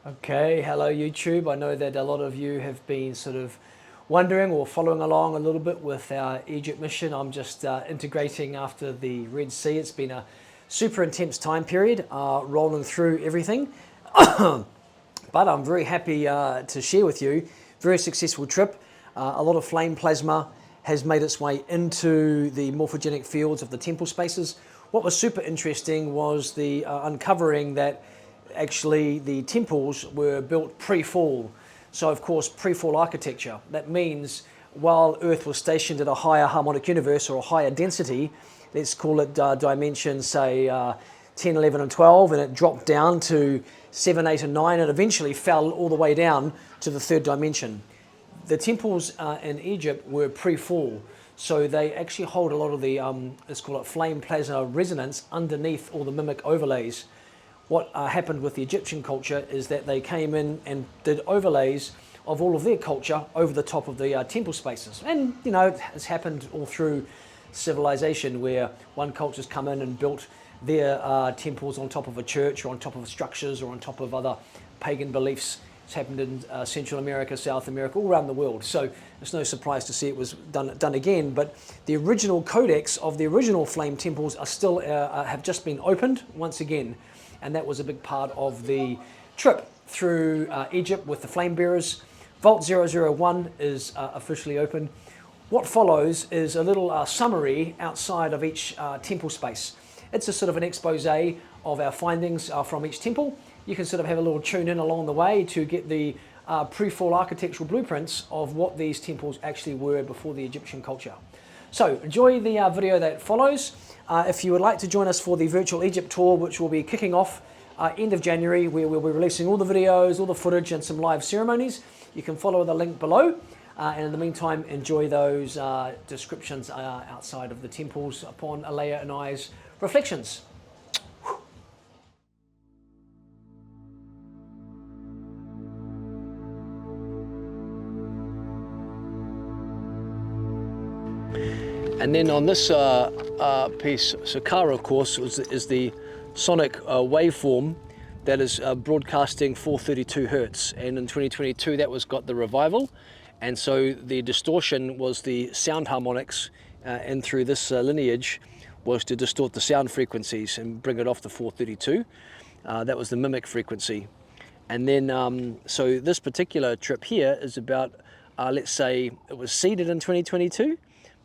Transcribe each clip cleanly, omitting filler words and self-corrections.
Okay, hello YouTube. I know that a lot of you have been sort of wondering or following along a little bit with our Egypt mission. I'm just integrating after the Red Sea. It's been a super intense time period, rolling through everything. But I'm very happy to share with you, very successful trip. A lot of flame plasma has made its way into the morphogenic fields of the temple spaces. What was super interesting was the uncovering that actually the temples were built pre-fall. So of course pre-fall architecture. That means while Earth was stationed at a higher harmonic universe or a higher density, let's call it dimension say 10, 11 and 12, and it dropped down to 7, 8 and 9 and eventually fell all the way down to the third dimension. The temples in Egypt were pre-fall, so they actually hold a lot of the, let's call it flame plasma resonance underneath all the mimic overlays. What happened with the Egyptian culture is that they came in and did overlays of all of their culture over the top of the temple spaces. And, you know, it's happened all through civilization where one culture's come in and built their temples on top of a church or on top of structures or on top of other pagan beliefs. It's happened in Central America, South America, all around the world. So it's no surprise to see it was done again. But the original codex of the original flame temples are still have just been opened once again. And that was a big part of the trip through Egypt with the Flamebearers. Vault 001 is officially open. What follows is a little summary outside of each temple space. It's a sort of an expose of our findings from each temple. You can sort of have a little tune in along the way to get the pre-fall architectural blueprints of what these temples actually were before the Egyptian culture. So enjoy the video that follows. If you would like to join us for the virtual Egypt tour, which will be kicking off end of January, where we'll be releasing all the videos, all the footage and some live ceremonies, you can follow the link below. And in the meantime, enjoy those descriptions outside of the temples upon Alaya and I's reflections. And then on this piece, Saqqara, of course, is the sonic waveform that is broadcasting 432 hertz. And in 2022, that got the revival. And so the distortion was the sound harmonics, and through this lineage was to distort the sound frequencies and bring it off the 432. That was the mimic frequency. And then, so this particular trip here is about, let's say it was seeded in 2022.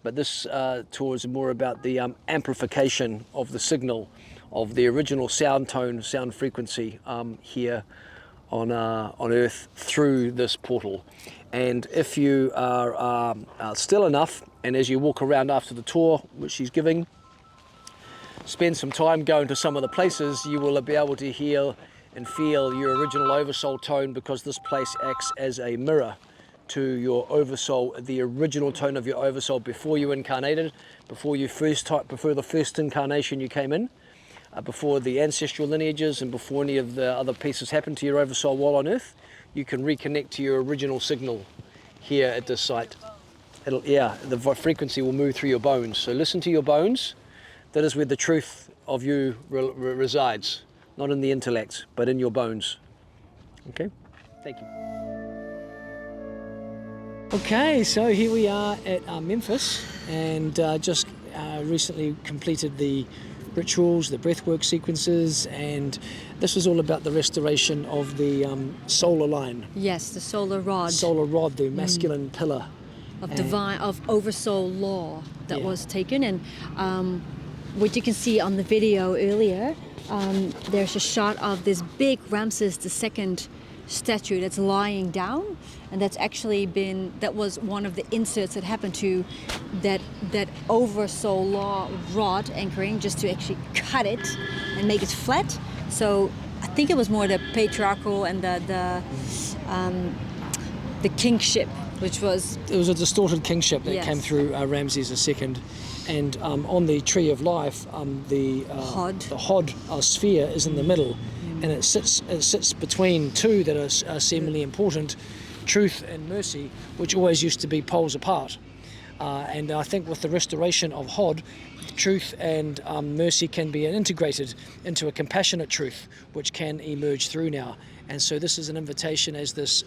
But this tour is more about the amplification of the signal of the original sound tone, sound frequency here on Earth through this portal. And if you are still enough, and as you walk around after the tour, which she's giving, spend some time going to some of the places, you will be able to hear and feel your original oversoul tone, because this place acts as a mirror to your oversoul, the original tone of your oversoul before you incarnated, before the first incarnation you came in, before the ancestral lineages and before any of the other pieces happened to your oversoul while on Earth. You can reconnect to your original signal here at this site. The frequency will move through your bones. So listen to your bones. That is where the truth of you resides, not in the intellect, but in your bones. Okay, thank you. Okay, so here we are at Memphis, and just recently completed the rituals, the breathwork sequences, and this was all about the restoration of the solar line. Yes, the solar rod. Solar rod, the masculine pillar. Of oversoul law that was taken. And what you can see on the video earlier, there's a shot of this big Ramses II statue that's lying down, and that's actually that was one of the inserts that happened to that oversoul law rod anchoring, just to actually cut it and make it flat. So I think it was more the patriarchal and the kingship, which was... It was a distorted kingship that came through Ramses II. And on the Tree of Life, the Hod sphere is in the middle. And it sits between two that are seemingly important, truth and mercy, which always used to be poles apart. And I think with the restoration of Hod, truth and mercy can be integrated into a compassionate truth, which can emerge through now. And so this is an invitation as this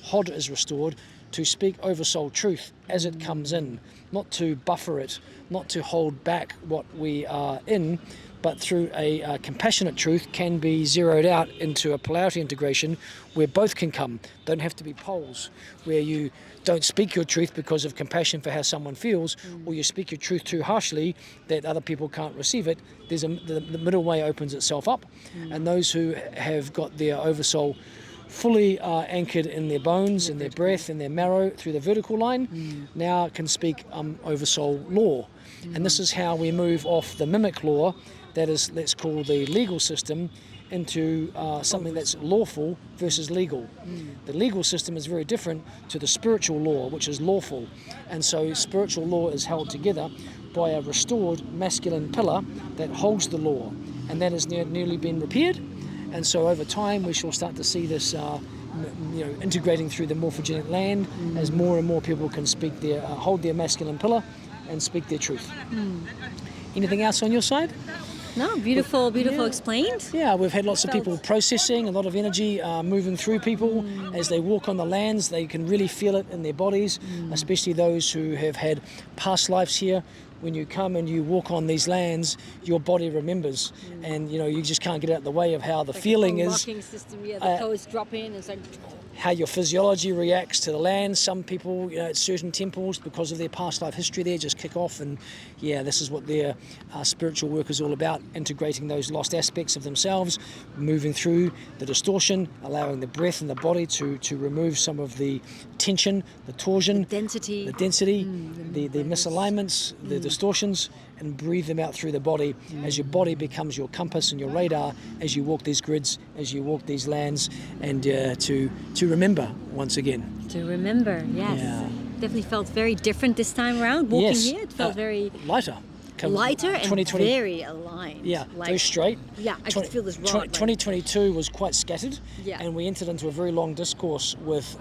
Hod is restored to speak oversoul truth as it comes in, not to buffer it, not to hold back what we are in, but through a compassionate truth can be zeroed out into a polarity integration where both can come. Don't have to be poles, where you don't speak your truth because of compassion for how someone feels, or you speak your truth too harshly that other people can't receive it. The middle way opens itself up, and those who have got their oversoul fully anchored in their bones, in their breath, in their marrow through the vertical line, now can speak oversoul law. And this is how we move off the mimic law, that is, let's call the legal system, into something that's lawful versus legal. The legal system is very different to the spiritual law, which is lawful. And so spiritual law is held together by a restored masculine pillar that holds the law, and that has nearly been repaired. And so over time we shall start to see this integrating through the morphogenetic land as more and more people can speak their hold their masculine pillar and speak their truth. Anything else on your side? No, beautiful explained. Yeah, we've had lots of people processing, a lot of energy moving through people as they walk on the lands. They can really feel it in their bodies, especially those who have had past lives here. When you come and you walk on these lands, your body remembers, and you just can't get out of the way of how the feeling is. Rocking system, the toes drop in. It's like how your physiology reacts to the land. Some people, at certain temples, because of their past life history there, just kick off, and this is what their spiritual work is all about, integrating those lost aspects of themselves, moving through the distortion, allowing the breath and the body to remove some of the tension, the torsion, the density, the misalignments, the distortions, and breathe them out through the body as your body becomes your compass and your radar as you walk these grids, as you walk these lands, and to remember once again. To remember, yes. Yeah. Definitely felt very different this time around. Walking here, it felt very lighter. Lighter and very aligned. Yeah, very straight. Yeah, I could feel this rod. 2022 was quite scattered, yeah. And we entered into a very long discourse with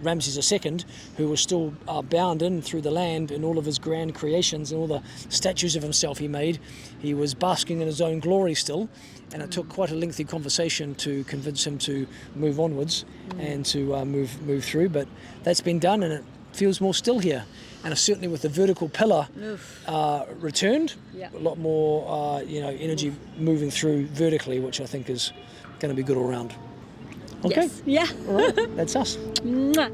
Ramses II, who was still bound in through the land in all of his grand creations and all the statues of himself he made. He was basking in his own glory still, and it took quite a lengthy conversation to convince him to move onwards and to move through, but that's been done, and it feels more still here. And certainly with the vertical pillar returned, a lot more energy moving through vertically, which I think is going to be good all round. Okay. Yes. Yeah. All right. That's us. Bye.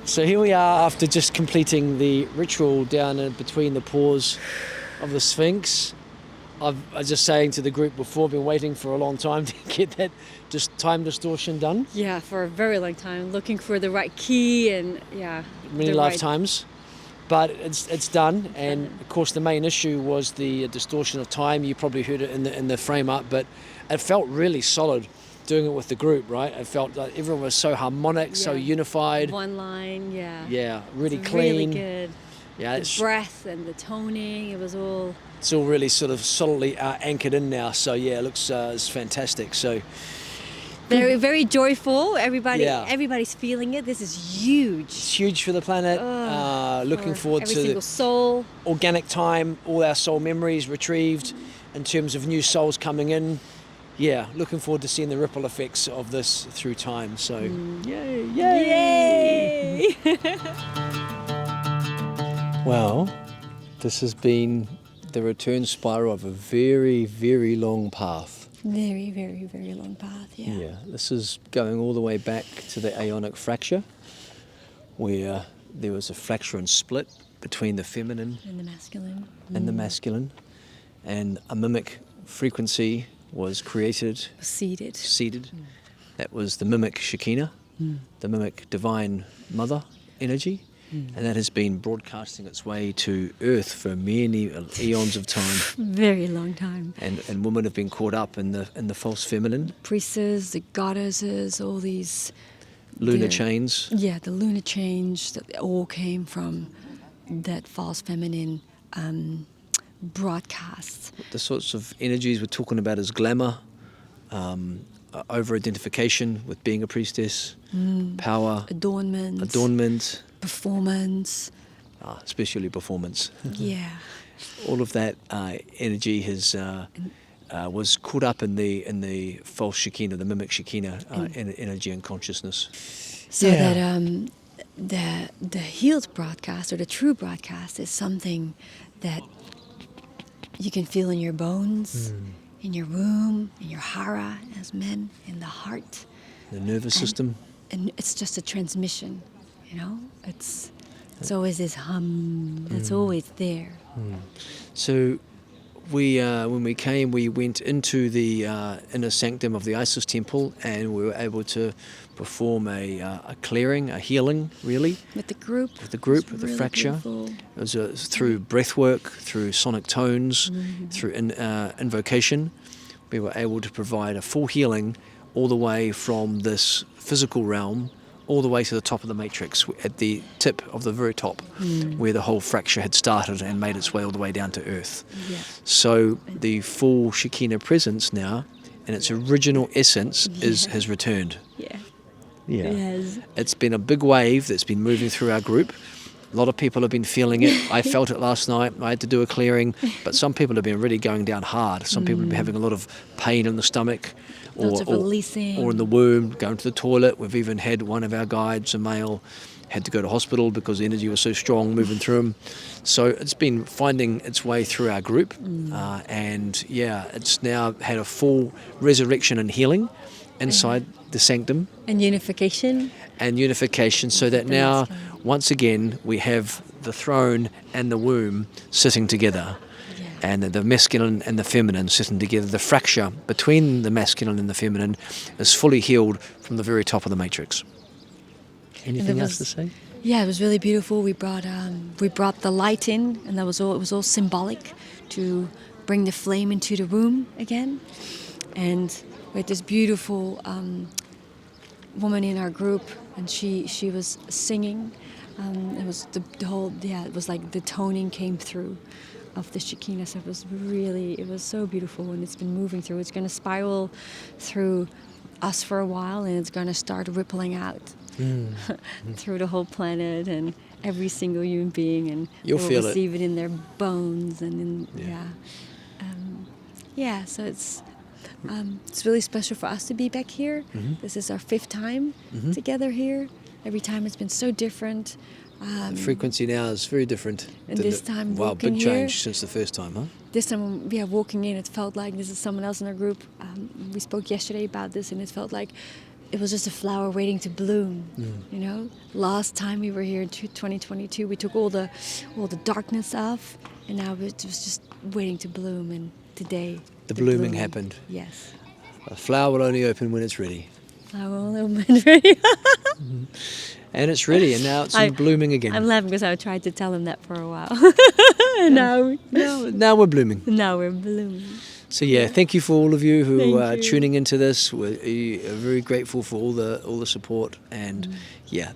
So here we are after just completing the ritual down in between the paws of the Sphinx. I was just saying to the group before, I've been waiting for a long time to get that time distortion done. Yeah, for a very long time, looking for the right key and many lifetimes. But it's done, and of course the main issue was the distortion of time. You probably heard it in the frame up, but it felt really solid doing it with the group, right? It felt like everyone was so harmonic, so unified. One line, Yeah, really it's clean. Really good. Yeah, the breath and the toning, it was all... It's all really sort of solidly anchored in now, so it looks it's fantastic. So very, very joyful. Everybody's feeling it. This is huge. It's huge for the planet. Looking forward every to single soul. Organic time, all our soul memories retrieved in terms of new souls coming in. Yeah, looking forward to seeing the ripple effects of this through time. So yay! Well, this has been the return spiral of a very, very long path. Very, very, very long path, Yeah, this is going all the way back to the Aeonic fracture, where there was a fracture and split between the feminine and the masculine. And a mimic frequency was created. Seeded. That was the mimic Shekinah, the mimic divine mother energy. And that has been broadcasting its way to Earth for many eons of time. Very long time. And women have been caught up in the false feminine. Priestesses, the goddesses, all these... Lunar chains. Yeah, the lunar chains that all came from that false feminine broadcasts. The sorts of energies we're talking about is glamour, over-identification with being a priestess, power, adornment, performance, especially performance. Yeah. All of that energy has was caught up in the false Shekinah, the mimic Shekinah energy and consciousness. So that the healed broadcast or the true broadcast is something that you can feel in your bones, in your womb, in your hara as men, in the heart. The nervous system. And it's just a transmission, you know? It's always this hum that's always there. So we, when we came, we went into the inner sanctum of the Isis temple, and we were able to perform a clearing, a healing, really. With the group. With the group, with really the fracture. Beautiful. It was through breath work, through sonic tones, through invocation. We were able to provide a full healing all the way from this physical realm all the way to the top of the matrix, at the tip of the very top, where the whole fracture had started and made its way all the way down to earth. Yeah. So the full Shekinah presence now, in its original essence, has returned. Yeah. Yeah. It has. It's been a big wave that's been moving through our group. A lot of people have been feeling it. I felt it last night. I had to do a clearing, but some people have been really going down hard. Some people have been having a lot of pain in the stomach, Lots of releasing. or in the womb, going to the toilet. We've even had one of our guides, a male, had to go to hospital because the energy was so strong moving through him. So it's been finding its way through our group, and it's now had a full resurrection and healing inside the sanctum. And unification. So that now, once again, we have the throne and the womb sitting together. And the masculine and the feminine sitting together. The fracture between the masculine and the feminine is fully healed from the very top of the matrix. Anything else to say? Yeah, it was really beautiful. We brought the light in, and that was all. It was all symbolic to bring the flame into the room again. And we had this beautiful woman in our group, and she was singing. It was it was like the toning came through of the Shekinah. So it was so beautiful, and it's been moving through. It's going to spiral through us for a while, and it's going to start rippling out through the whole planet and every single human being, and you'll they'll feel receive it in their bones and in So it's really special for us to be back here. This is our 5th time together here. Every time it's been so different. The frequency now is very different. And this time, big change here, since the first time, huh? This time, walking in, it felt like this is someone else in our group. We spoke yesterday about this, and it felt like it was just a flower waiting to bloom. You know, last time we were here in 2022, we took all the darkness off, and now it was just waiting to bloom. And today, the blooming happened. Yes. A flower will only open when it's ready. Flower will open when it's ready. And it's ready, and now it's in blooming again. I'm laughing because I tried to tell him that for a while. And now we're blooming. Now we're blooming. So thank you for all of you who are tuning into this. We're very grateful for all the support, and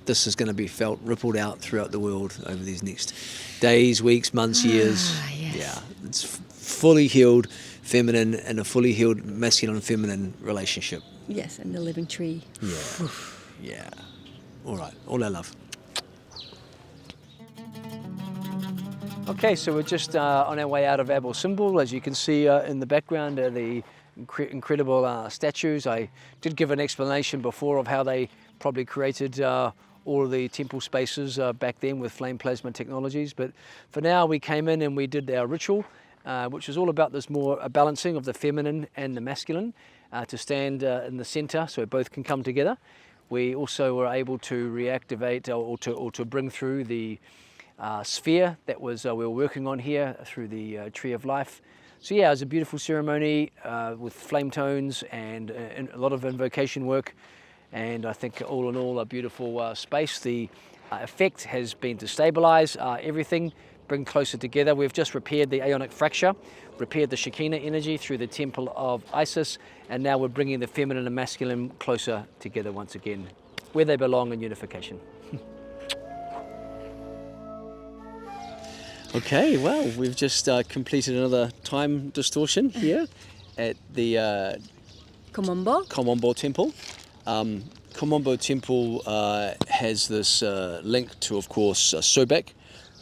this is going to be felt, rippled out throughout the world over these next days, weeks, months, years. Yes. Yeah, it's fully healed feminine and a fully healed masculine feminine relationship. Yes, and the living tree. Yeah. All right, all our love. Okay, so we're just on our way out of Abel Symbol. As you can see in the background are the incredible statues. I did give an explanation before of how they probably created all of the temple spaces back then with flame plasma technologies. But for now, we came in and we did our ritual, which was all about this a balancing of the feminine and the masculine to stand in the center so both can come together. We also were able to reactivate or to bring through the sphere that we were working on here through the Tree of Life. So it was a beautiful ceremony with flame tones and a lot of invocation work. And I think all in all, a beautiful space. The effect has been to stabilize everything, bring closer together. We've just repaired the ionic fracture, repaired the Shekinah energy through the temple of Isis, and now we're bringing the feminine and masculine closer together once again, where they belong in unification. Okay, well, we've just completed another time distortion here at the Komombo Temple. Komombo Temple has this link to, of course, Sobek,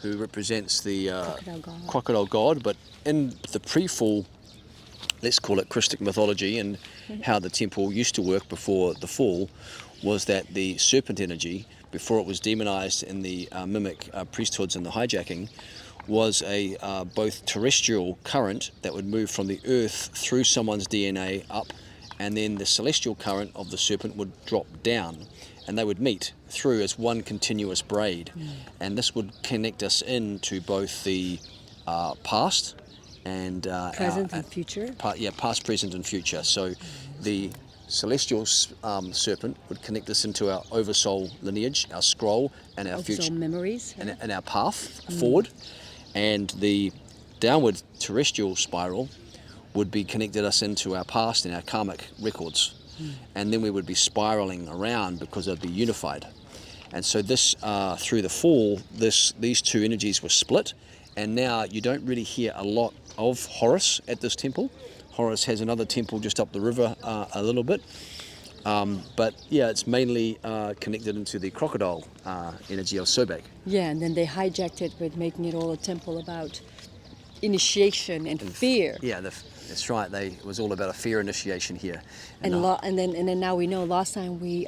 who represents the Crocodile god. but in the pre-fall, let's call it Krystic mythology, and how the temple used to work before the fall, was that the serpent energy, before it was demonized in the mimic priesthoods and the hijacking, was a both terrestrial current that would move from the earth through someone's DNA up, and then the celestial current of the serpent would drop down, and they would meet through as one continuous braid. And this would connect us into both the past and Present and future. Past, present and future. So the celestial serpent would connect us into our oversoul lineage, our scroll, and our Oversoul future memories. and our path forward. And the downward terrestrial spiral would be connected us into our past and our karmic records. And then we would be spiraling around because they'd be unified. And so this, through the fall, these two energies were split, and now you don't really hear a lot of Horus at this temple. Horus has another temple just up the river a little bit. But yeah, it's mainly connected into the crocodile energy of Sobek. Yeah, and then they hijacked it with making it all a temple about initiation and fear. Yeah, that's right. It was all about a fear initiation here. And then now we know. Last time we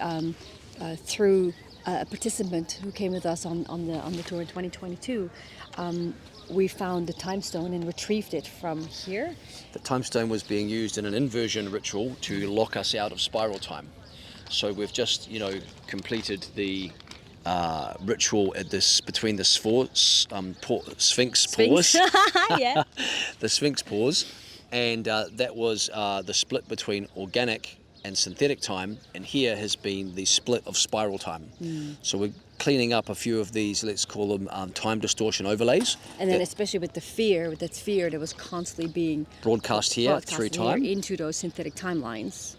through a participant who came with us on the tour in 2022, we found the time stone and retrieved it from here. The time stone was being used in an inversion ritual to lock us out of spiral time. So we've just, completed the ritual at between the Sphinx pause. Yeah. The Sphinx pause, and that was the split between organic and synthetic time, and here has been the split of spiral time. So we're cleaning up a few of these, let's call them time distortion overlays. And then especially with the fear, that fear that was constantly being broadcast here through time into those synthetic timelines.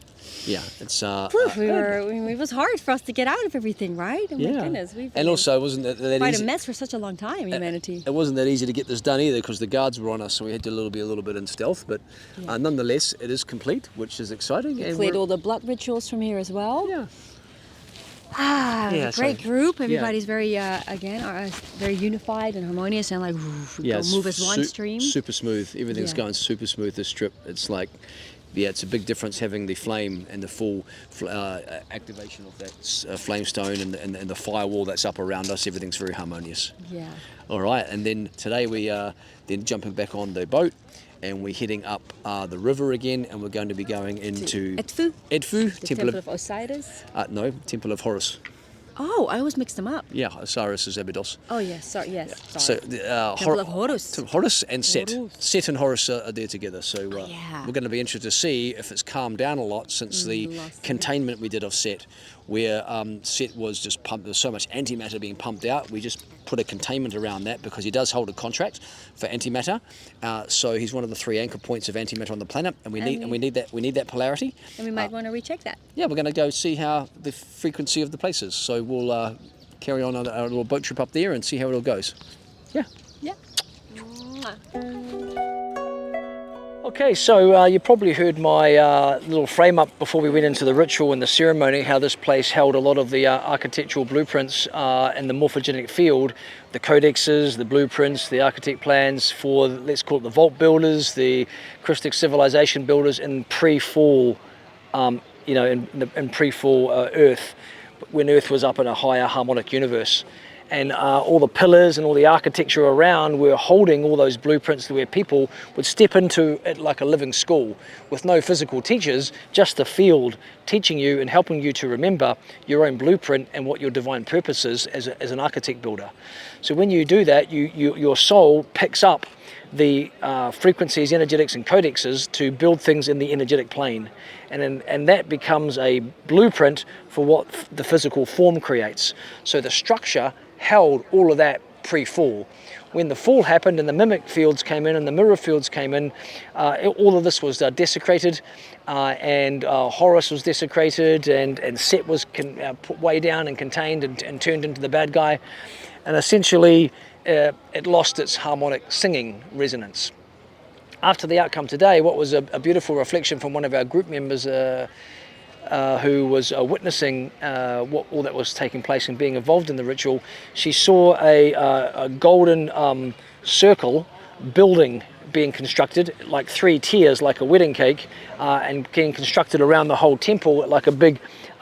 Yeah, it's it was hard for us to get out of everything, right? Oh my goodness, and also it wasn't that quite easy. a mess for such a long time, humanity. It wasn't that easy to get this done either, because the guards were on us, so we had to be a little bit in stealth. But nonetheless, it is complete, which is exciting. We played all the blood rituals from here as well. Yeah. Great group. Everybody's very very unified and harmonious, and move as one stream. Super smooth. Everything's going super smooth this trip. It's like, it's a big difference having the flame and the full activation of that flame stone and the firewall that's up around us. Everything's very harmonious. Yeah. All right, and then today we are then jumping back on the boat, and we're heading up the river again, and we're going to be going into Edfu, the temple of Osiris. No, Temple of Horus. Oh, I always mixed them up. Yeah, Osiris is Abydos. Oh yes, sorry. Yes. Yeah. Sorry. So Temple of Horus. Horus and Set. Horus. Set and Horus are there together. So we're going to be interested to see if it's calmed down a lot since the containment we did of Set, where Set was just pumped. There's so much antimatter being pumped out. We just put a containment around that because he does hold a contract for antimatter. So he's one of the 3 anchor points of antimatter on the planet, and we need that polarity. And we might want to recheck that. Yeah, we're going to go see how the frequency of the place is. So we'll carry on our little boat trip up there and see how it all goes. Yeah. Yeah. Okay, so you probably heard my little frame up before we went into the ritual and the ceremony, how this place held a lot of the architectural blueprints in the morphogenetic field, the codexes, the blueprints, the architect plans for, let's call it the vault builders, the Krystic civilization builders in pre-fall, in pre-fall Earth, when Earth was up in a higher harmonic universe. And all the pillars and all the architecture around were holding all those blueprints where people would step into it like a living school with no physical teachers, just the field teaching you and helping you to remember your own blueprint and what your divine purpose is as an architect builder. So when you do that, your soul picks up the frequencies, energetics and codexes to build things in the energetic plane. And that becomes a blueprint for what the physical form creates. So the structure held all of that pre-fall. When the fall happened and the mimic fields came in and the mirror fields came in, all of this was desecrated, and Horus was desecrated, and Set was put way down and contained and turned into the bad guy. And essentially it lost its harmonic singing resonance. After the outcome today, what was a beautiful reflection from one of our group members, who was witnessing what all that was taking place and being involved in the ritual, she saw a golden circle building being constructed, like 3 tiers, like a wedding cake, and being constructed around the whole temple, like a big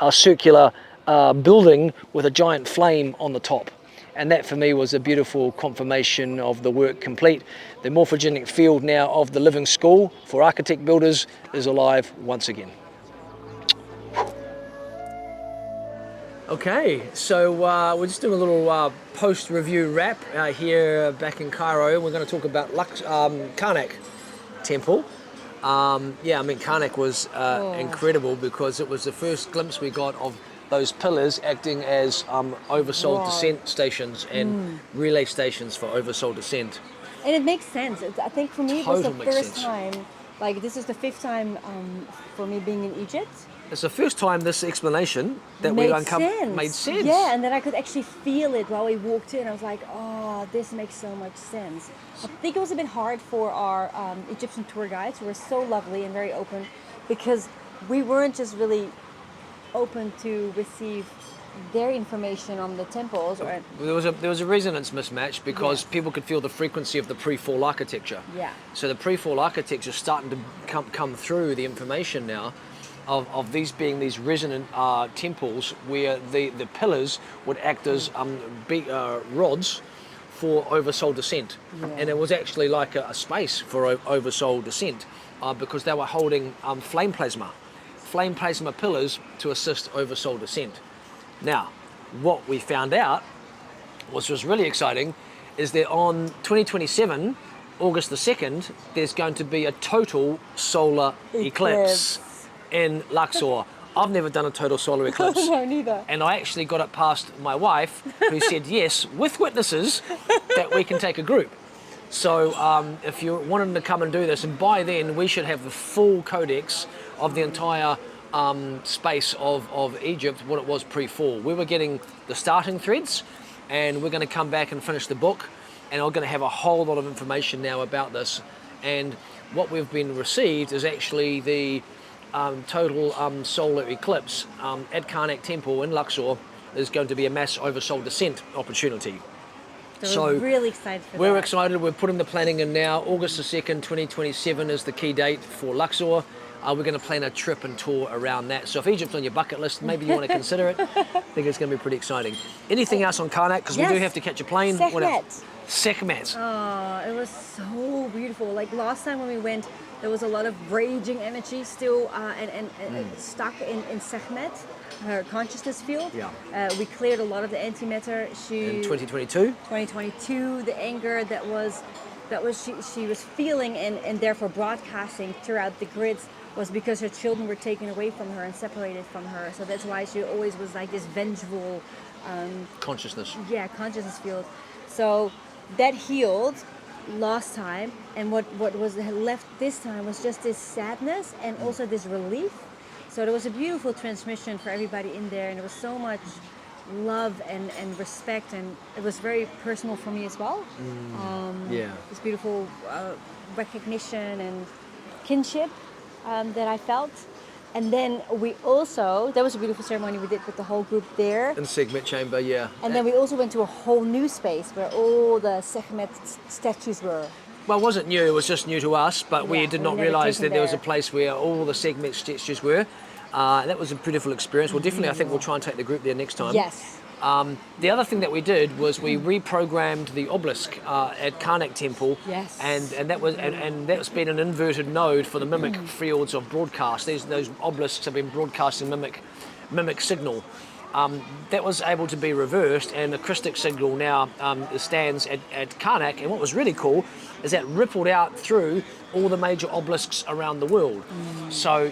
circular building with a giant flame on the top. And that for me was a beautiful confirmation of the work complete. The morphogenetic field now of the living school for architect builders is alive once again. Okay, so we're just doing a little post-review wrap here back in Cairo. We're going to talk about Karnak Temple. Yeah, I mean, Karnak was incredible because it was the first glimpse we got of those pillars acting as oversoul descent stations and relay stations for oversoul descent. And it makes sense. I think for me it was the first time, like this is the 5th time for me being in Egypt. It's the first time this explanation that we uncovered made sense. Yeah, and then I could actually feel it while we walked in. I was like, oh, this makes so much sense. I think it was a bit hard for our Egyptian tour guides, who were so lovely and very open, because we weren't just really open to receive their information on the temples. Or there was a resonance mismatch because people could feel the frequency of the pre-fall architecture. Yeah. So the pre-fall architecture is starting to come through the information now of these being these resonant temples where the pillars would act as rods for oversoul descent. And it was actually like a space for oversoul descent because they were holding flame plasma pillars to assist oversoul descent. Now, what we found out, which was really exciting, is that on 2027, August the 2nd, there's going to be a total solar eclipse in Luxor. I've never done a total solar eclipse. No, neither. And I actually got it past my wife, who said yes, with witnesses, that we can take a group. So if you're wanting to come and do this, and by then we should have the full codex of the entire space of Egypt, what it was pre-fall. We were getting the starting threads, and we're going to come back and finish the book, and I'm going to have a whole lot of information now about this. And what we've been received is actually the total solar eclipse at Karnak Temple in Luxor is going to be a mass oversoul descent opportunity. So we're really excited for that. We're excited. We're putting the planning in now. August the 2nd, 2027 is the key date for Luxor. We're going to plan a trip and tour around that. So if Egypt's on your bucket list, maybe you want to consider it. I think it's going to be pretty exciting. Anything else on Karnak? Because we do have to catch a plane. Sekhmet. Oh, it was so beautiful. Like last time when we went, there was a lot of raging energy still and stuck in Sekhmet, her consciousness field. Yeah. We cleared a lot of the antimatter. In 2022? 2022, the anger that she was feeling and therefore broadcasting throughout the grids was because her children were taken away from her and separated from her. So that's why she always was like this vengeful consciousness. Yeah, consciousness field. So that healed last time, and what was left this time was just this sadness and also this relief. So there was a beautiful transmission for everybody in there, and there was so much love and respect, and it was very personal for me as well. This beautiful recognition and kinship that I felt. And then we also, that was a beautiful ceremony we did with the whole group there. In Sekhmet Chamber, yeah. And then we also went to a whole new space where all the Sekhmet statues were. Well, it wasn't new, it was just new to us, but we did not realise that there was a place where all the Sekhmet statues were. That was a beautiful experience. Well, definitely, I think we'll try and take the group there next time. Yes. The other thing that we did was we reprogrammed the obelisk at Karnak Temple, and that's been an inverted node for the mimic fields of broadcast. Those obelisks have been broadcasting mimic signal. That was able to be reversed, and the Krystic signal now stands at Karnak. And what was really cool is that rippled out through all the major obelisks around the world. So,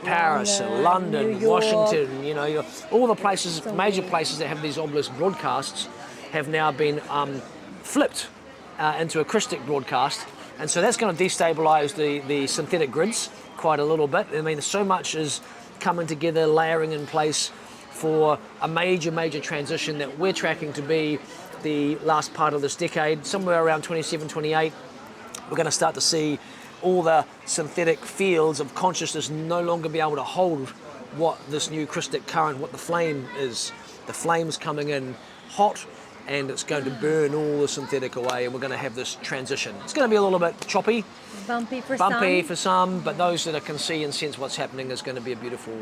Paris, London, Washington, all the places, major places that have these obelisk broadcasts have now been flipped into a Krystic broadcast. And so that's going to destabilize the synthetic grids quite a little bit. I mean, so much is coming together, layering in place for a major transition that we're tracking to be the last part of this decade, somewhere around 27, 28. We're going to start to see all the synthetic fields of consciousness no longer be able to hold what this new Krystic current, what the flame is. The flame's coming in hot, and it's going to burn all the synthetic away, and we're going to have this transition. It's going to be a little bit choppy, Bumpy for some, but those that can see and sense what's happening is going to be a beautiful.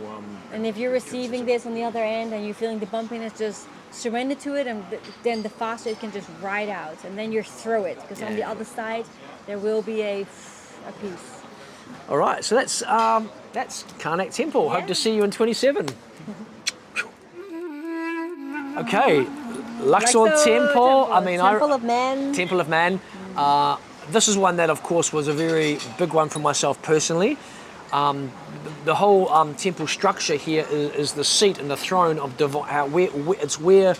And if you're receiving this on the other end and you're feeling the bumpiness, just surrender to it, and then the faster it can just ride out, and then you're through it, because on the other side there will be a peace. All right, so that's Karnak Temple. Yeah. Hope to see you in 27. Okay, Luxor Temple. I mean, Temple of Man. Temple of Man. This is one that, of course, was a very big one for myself personally. The whole temple structure here is the seat and the throne of divine. It's where,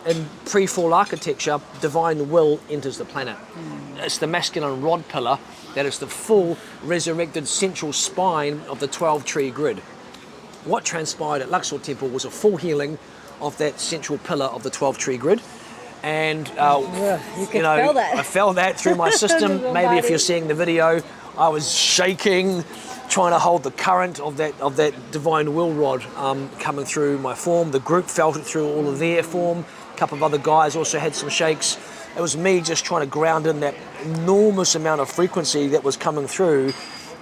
in pre-fall architecture, divine will enters the planet. It's the masculine rod pillar that is the full resurrected central spine of the 12-tree grid. What transpired at Luxor Temple was a full healing of that central pillar of the 12-tree grid. And you can feel that. I felt that through my system. Maybe if you're seeing the video, I was shaking, trying to hold the current of that divine will rod coming through my form. The group felt it through all of their form. A couple of other guys also had some shakes. It was me just trying to ground in that enormous amount of frequency that was coming through.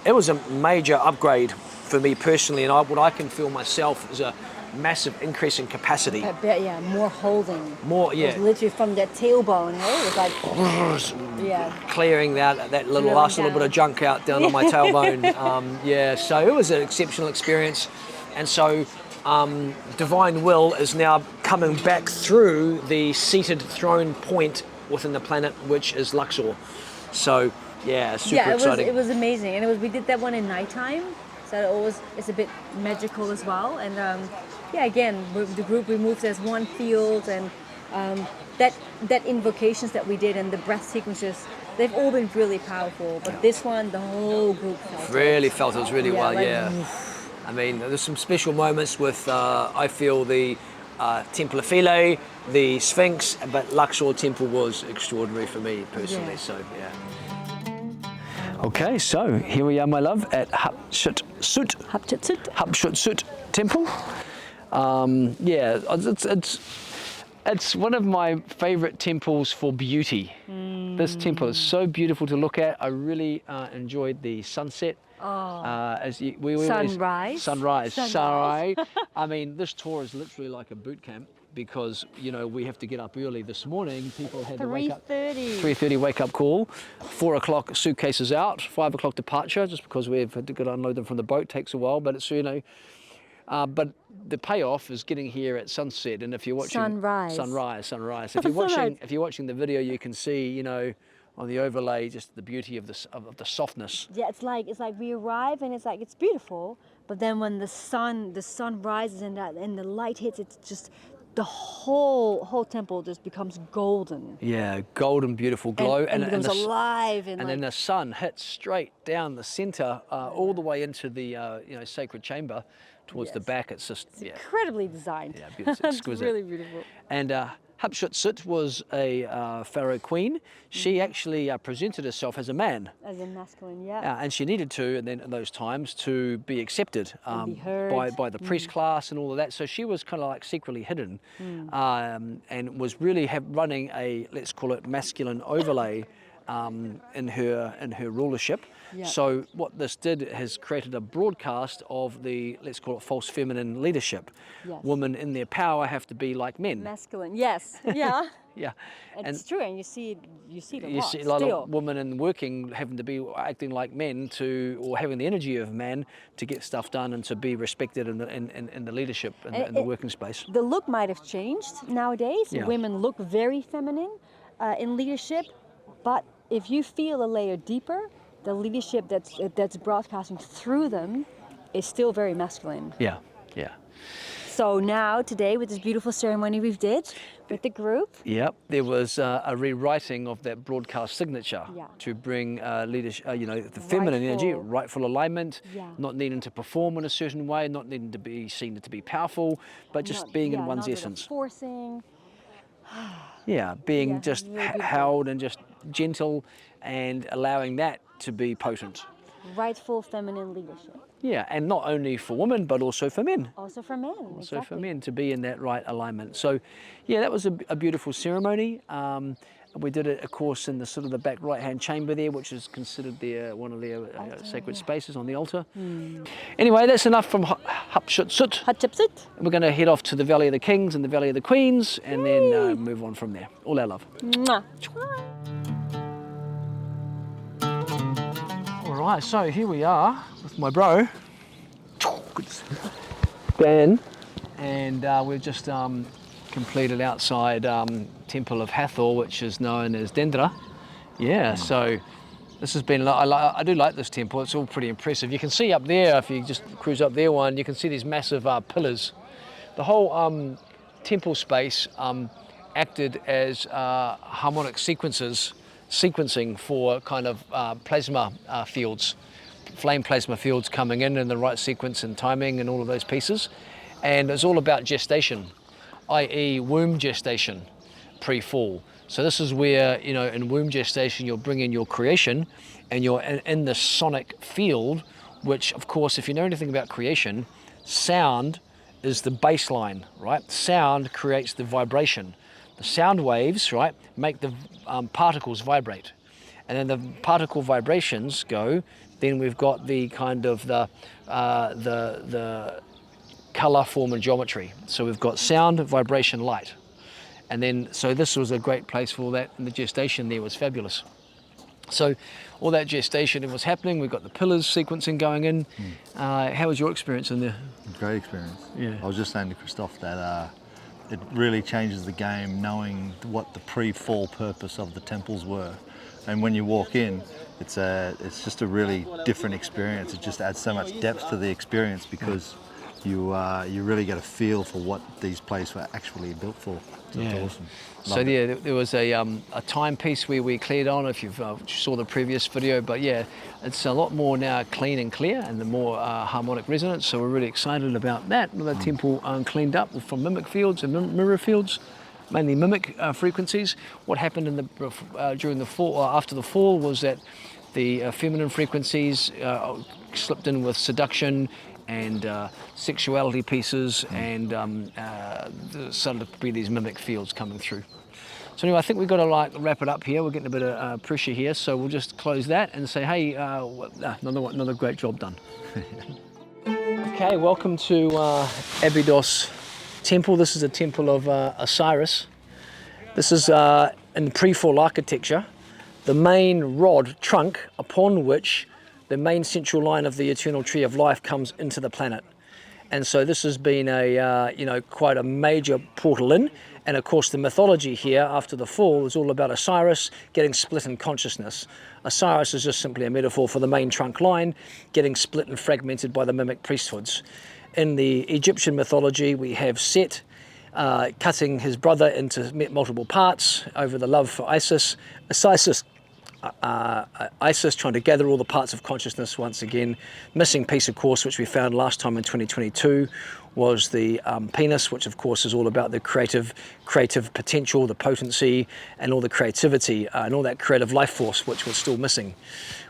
It was a major upgrade for me personally, and what I can feel myself is a massive increase in capacity. I bet, yeah, more holding. More, yeah. It was literally from that tailbone, right? It was like, clearing that last little bit of junk out down on my tailbone. So it was an exceptional experience. And so divine will is now coming back through the seated throne point within the planet, which is Luxor. So yeah, super exciting. It was amazing. And we did that one in nighttime. So it's a bit magical as well. And again, the group, we moved as one field, and that invocations that we did and the breath sequences, they've all been really powerful. But this one, the whole group felt it really well. I mean, there's some special moments with, I feel, the Temple of Philae, the Sphinx, but Luxor Temple was extraordinary for me personally. So yeah. Okay, so here we are, my love, at Hatshepsut Temple. It's one of my favorite temples for beauty. This temple is so beautiful to look at. I really enjoyed the sunset. Sunrise. I mean, this tour is literally like a boot camp, because we have to get up early this morning. People had to wake up 3:30 wake up call, 4 o'clock suitcases out, 5 o'clock departure, just because we've had to go unload them from the boat. Takes a while, but it's but the payoff is getting here at sunset. And if you're watching sunrise. If you're watching the video, you can see on the overlay just the beauty of the softness. Yeah, it's like we arrive and it's beautiful, but then when the sun rises and the light hits, it's just the whole temple just becomes golden. Yeah, golden, beautiful glow, and it becomes alive. And then the sun hits straight down the center, all the way into the sacred chamber, towards the back. It's incredibly designed. Yeah, beautiful. It's exquisite. Really beautiful. And Hatshepsut was a pharaoh queen. She actually presented herself as a man. As a masculine, yeah. And she needed to, and then in those times, to be accepted be heard. by the priest class and all of that. So she was kind of like secretly hidden, and was really running a, let's call it, masculine overlay in her rulership. Yeah. So what this did has created a broadcast of the, let's call it, false feminine leadership. Yes. Women in their power have to be like men. Masculine, yes, yeah. Yeah, it's true, and you see it a lot. You see a lot of women in working having to be acting like men or having the energy of men to get stuff done and to be respected in the leadership in the working space. The look might have changed nowadays. Yeah. Women look very feminine in leadership, but if you feel a layer deeper, the leadership that's broadcasting through them is still very masculine. Yeah. So now, today, with this beautiful ceremony we did with the group. Yep, there was a rewriting of that broadcast signature to bring leadership, the feminine energy, rightful alignment, not needing to perform in a certain way, not needing to be seen to be powerful, but just being in one's essence. Forcing. Being just held and just gentle, and allowing that to be potent. rightful feminine leadership. Yeah, and not only for women, but also for men. Also for men. So exactly. for men to be in that right alignment. So yeah, that was a beautiful ceremony. We did it, of course, in the sort of the back right-hand chamber there, which is considered one of their sacred spaces on the altar. Anyway, that's enough from Hatshepsut. Hatshepsut. We're going to head off to the Valley of the Kings and the Valley of the Queens, and then move on from there. All our love. Mwah. All right, so here we are with my bro, Dan, and we've just completed outside Temple of Hathor, which is known as Dendera. Yeah, so this has been, I do like this temple, it's all pretty impressive. You can see up there, if you just cruise up there one, you can see these massive pillars. The whole temple space acted as harmonic sequencing for kind of plasma fields, flame plasma fields coming in the right sequence and timing and all of those pieces. And it's all about gestation, i.e. womb gestation, pre-fall. So this is where, you know, in womb gestation, you'll bring in your creation and you're in the sonic field, which of course, if you know anything about creation, sound is the baseline, right? Sound creates the vibration. The sound waves, right, make the particles vibrate. And then the particle vibrations go, then we've got the kind of the color, form and geometry. So we've got sound, vibration, light. And then, so this was a great place for all that, and the gestation there was fabulous. So all that gestation was happening, we've got the pillars sequencing going in. How was your experience in there? Great experience. Yeah. I was just saying to Christof that it really changes the game knowing what the pre-fall purpose of the temples were. And when you walk in, it's just a really different experience. It just adds so much depth to the experience because you really get a feel for what these places were actually built for. So it's awesome. So yeah, there was a timepiece where we cleared on, if you saw the previous video, but yeah, it's a lot more now clean and clear and the more harmonic resonance, so we're really excited about that. The temple cleaned up from mimic fields and mirror fields, mainly mimic frequencies. What happened in the during the fall, after the fall, was that the feminine frequencies slipped in with seduction and sexuality pieces, and there started to be these mimic fields coming through. So anyway, I think we've got to wrap it up here. We're getting a bit of pressure here, so we'll just close that and say, hey, another great job done. Okay, welcome to Abydos temple. This is a temple of Osiris. This is in pre-fall architecture, the main rod trunk upon which the main central line of the eternal tree of life comes into the planet. And so this has been quite a major portal in. And of course the mythology here after the fall is all about Osiris getting split in consciousness. Osiris is just simply a metaphor for the main trunk line getting split and fragmented by the mimic priesthoods. In the Egyptian mythology we have Set cutting his brother into multiple parts over the love for Isis. Isis trying to gather all the parts of consciousness once again. Missing piece, of course, which we found last time in 2022 was the penis, which of course is all about the creative potential, the potency and all the creativity and all that creative life force which was still missing,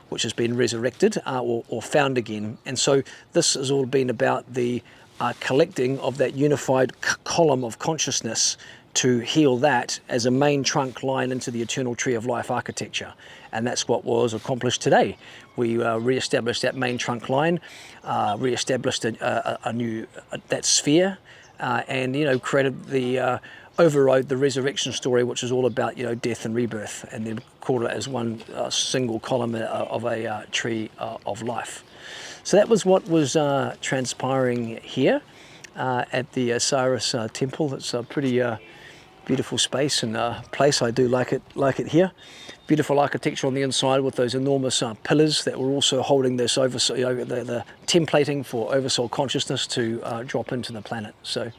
which has been resurrected or found again. And so this has all been about the collecting of that unified column of consciousness to heal that as a main trunk line into the eternal tree of life architecture. And that's what was accomplished today. We re-established that main trunk line, re-established a new that sphere, and created the overrode the resurrection story, which is all about death and rebirth, and then called it as one single column of a tree of life. So that was what was transpiring here at the Osiris temple. It's a pretty beautiful space and place. I do like it here. Beautiful architecture on the inside with those enormous pillars that were also holding this oversoul, the templating for oversoul consciousness to drop into the planet. So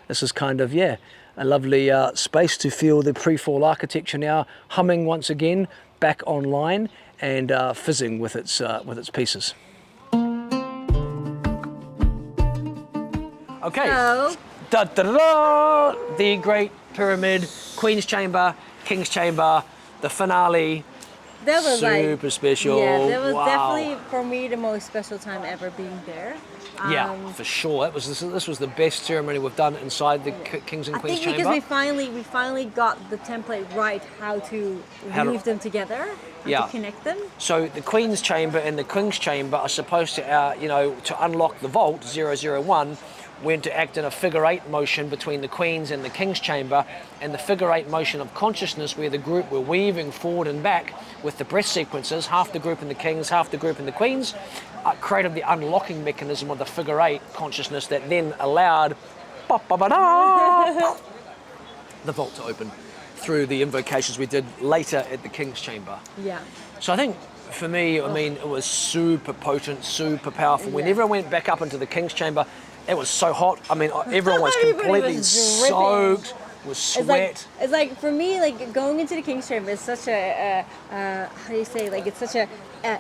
this is kind of a lovely space to feel the pre-fall architecture now humming once again, back online and fizzing with its pieces. Okay. So, The Great Pyramid, Queen's Chamber, King's Chamber, the finale, That was super special. Yeah, that was Wow. definitely for me the most special time ever being there. Yeah, for sure. This was the best ceremony we've done inside the Kings and I Queens think chamber. because we finally got the template right, how to weave them together, how to connect them. So the Queen's chamber and the King's chamber are supposed to, to unlock the vault 001, we're to act in a figure eight motion between the Queen's and the King's chamber, and the figure eight motion of consciousness where the group were weaving forward and back with the breath sequences, half the group in the King's, half the group in the Queen's, created the unlocking mechanism of the figure eight consciousness that then allowed the vault to open through the invocations we did later at the King's chamber. Yeah. So I think for me, I mean, it was super potent, super powerful. Whenever I went back up into the King's chamber, it was so hot. I mean, everyone was completely soaked with sweat. It's like for me, like going into the King's chamber is such a how do you say? Like it's such a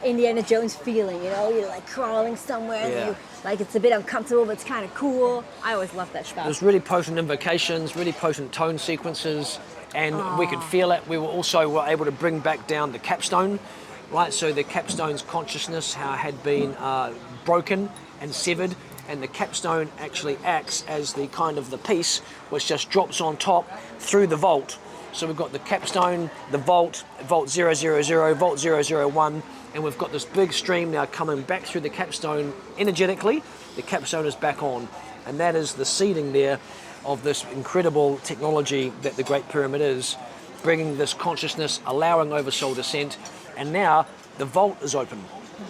Indiana Jones feeling. You know, you're like crawling somewhere. And you, like it's a bit uncomfortable, but it's kind of cool. I always love that stuff. It was really potent invocations, really potent tone sequences, and we could feel it. We were able to bring back down the capstone, right? So the capstone's consciousness had been broken and severed, and the capstone actually acts as the kind of the piece which just drops on top through the vault. So we've got the capstone, the vault 000, vault 001, and we've got this big stream now coming back through the capstone energetically. The capstone is back on, and that is the seeding there of this incredible technology that the Great Pyramid is, bringing this consciousness, allowing oversoul descent, and now the vault is open.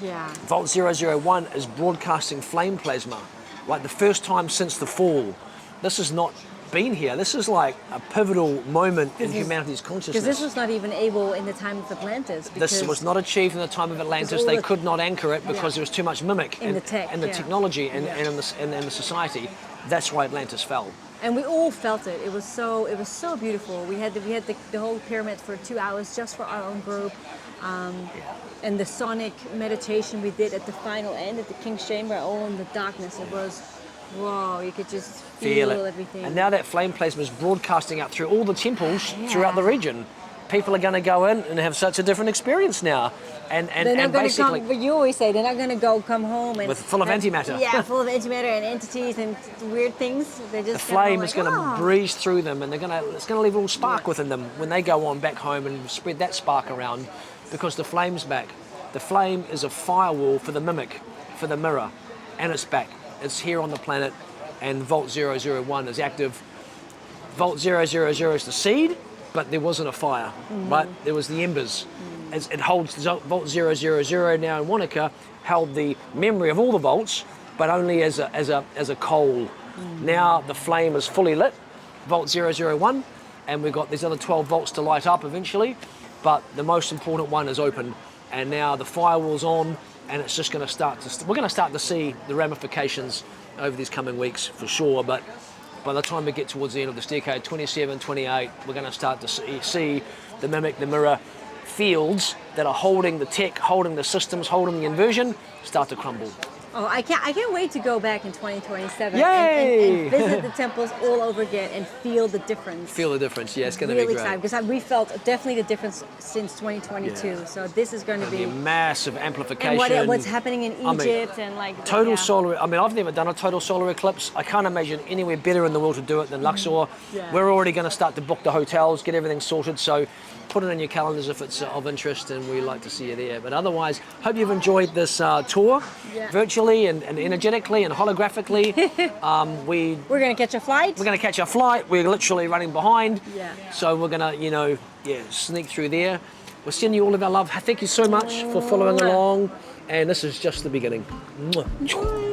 Yeah. Vault 001 is broadcasting flame plasma, right? The first time since the fall. This has not been here. This is like a pivotal moment in humanity's consciousness. Because this was not even able in the time of Atlantis. This was not achieved in the time of Atlantis. They could not anchor it because there was too much mimic in the tech, and the technology and in the society. That's why Atlantis fell. And we all felt it. It was so beautiful. We had the whole pyramid for 2 hours just for our own group. And the sonic meditation we did at the final end at the King's Chamber, all in the darkness. It was, whoa, you could just feel everything. And now that flame plasma is broadcasting out through all the temples throughout the region. People are going to go in and have such a different experience now. And basically, but you always say they're not going to come home and full of antimatter. Yeah, full of antimatter and entities and weird things. They're just the flame is going to breeze through them, and it's going to leave a little spark within them when they go on back home and spread that spark around, because the flame's back. The flame is a firewall for the mimic, for the mirror, and it's back. It's here on the planet, and Vault 001 is active. Vault 000 is the seed, but there wasn't a fire, right? There was the embers. It holds Vault 000 now in Wanaka, held the memory of all the vaults, but only as a coal. Now the flame is fully lit, Vault 001, and we've got these other 12 vaults to light up eventually, but the most important one is open, and now the firewall's on, and it's just going to we're going to start to see the ramifications over these coming weeks for sure, but by the time we get towards the end of this decade, 27, 28, we're going to start to see the mimic, the mirror fields that are holding the tech, holding the systems, holding the inversion, start to crumble. Oh, I can't wait to go back in 2027 Yay! and visit the temples all over again and feel the difference. Feel the difference, yeah, it's going to really be great. Excited because we felt definitely the difference since 2022. Yeah. So this is going to be a massive amplification. And what's happening in Egypt and like total solar. I mean, I've never done a total solar eclipse. I can't imagine anywhere better in the world to do it than Luxor. Yeah. We're already going to start to book the hotels, get everything sorted. So put it in your calendars if it's of interest, and we like to see you there. But otherwise, hope you've enjoyed this tour, virtually and energetically and holographically. We're going to catch a flight. We're going to catch a flight. We're literally running behind. Yeah. So we're going to, sneak through there. We're sending you all of our love. Thank you so much for following along. And this is just the beginning. Mwah.